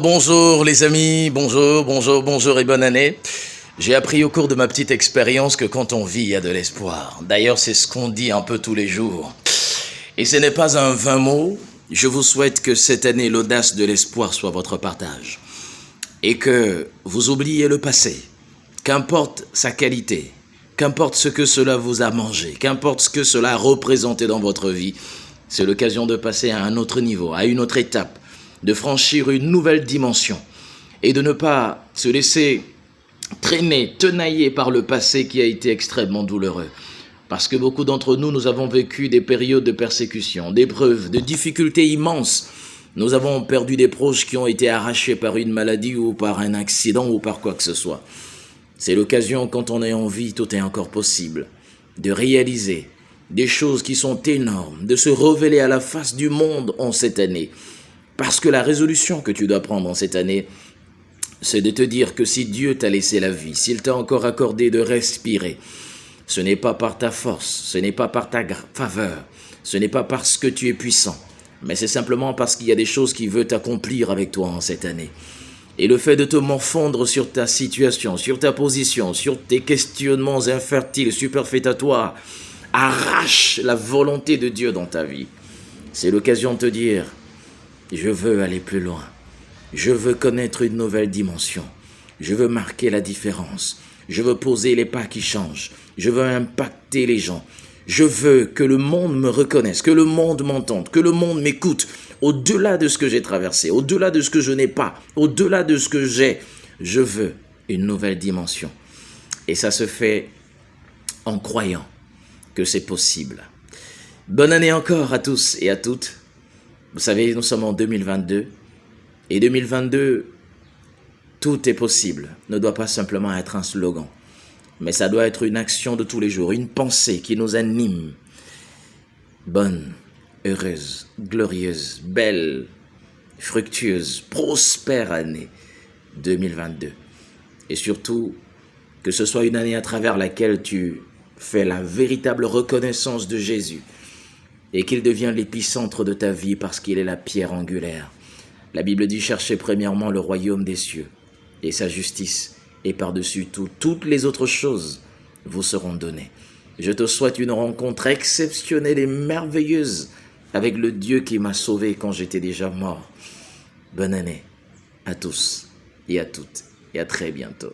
Bonjour les amis, bonjour et bonne année. J'ai appris au cours de ma petite expérience que quand on vit, il y a de l'espoir. D'ailleurs, c'est ce qu'on dit un peu tous les jours. Et ce n'est pas un vain mot. Je vous souhaite que cette année, l'audace de l'espoir soit votre partage. Et que vous oubliez le passé. Qu'importe sa qualité, qu'importe ce que cela vous a mangé, qu'importe ce que cela a représenté dans votre vie, c'est l'occasion de passer à un autre niveau, à une autre étape, de franchir une nouvelle dimension et de ne pas se laisser traîner, tenailler par le passé qui a été extrêmement douloureux. Parce que beaucoup d'entre nous, nous avons vécu des périodes de persécution, d'épreuves, de difficultés immenses. Nous avons perdu des proches qui ont été arrachés par une maladie ou par un accident ou par quoi que ce soit. C'est l'occasion, quand on est en vie, tout est encore possible, de réaliser des choses qui sont énormes, de se révéler à la face du monde en cette année. Parce que la résolution que tu dois prendre en cette année, c'est de te dire que si Dieu t'a laissé la vie, s'il t'a encore accordé de respirer, ce n'est pas par ta force, ce n'est pas par ta faveur, ce n'est pas parce que tu es puissant, mais c'est simplement parce qu'il y a des choses qu'il veut accomplir avec toi en cette année. Et le fait de te morfondre sur ta situation, sur ta position, sur tes questionnements infertiles, superfétatoires, arrache la volonté de Dieu dans ta vie. C'est l'occasion de te dire, je veux aller plus loin. Je veux connaître une nouvelle dimension. Je veux marquer la différence. Je veux poser les pas qui changent. Je veux impacter les gens. Je veux que le monde me reconnaisse, que le monde m'entende, que le monde m'écoute. Au-delà de ce que j'ai traversé, au-delà de ce que je n'ai pas, au-delà de ce que j'ai, je veux une nouvelle dimension. Et ça se fait en croyant que c'est possible. Bonne année encore à tous et à toutes. Vous savez, nous sommes en 2022. Et 2022, tout est possible. Ne doit pas simplement être un slogan. Mais ça doit être une action de tous les jours, une pensée qui nous anime. Bonne, heureuse, glorieuse, belle, fructueuse, prospère année 2022. Et surtout, que ce soit une année à travers laquelle tu fais la véritable reconnaissance de Jésus et qu'il devienne l'épicentre de ta vie parce qu'il est la pierre angulaire. La Bible dit, cherchez premièrement le royaume des cieux et sa justice, et par-dessus tout, toutes les autres choses vous seront données. Je te souhaite une rencontre exceptionnelle et merveilleuse avec le Dieu qui m'a sauvé quand j'étais déjà mort. Bonne année à tous et à toutes et à très bientôt.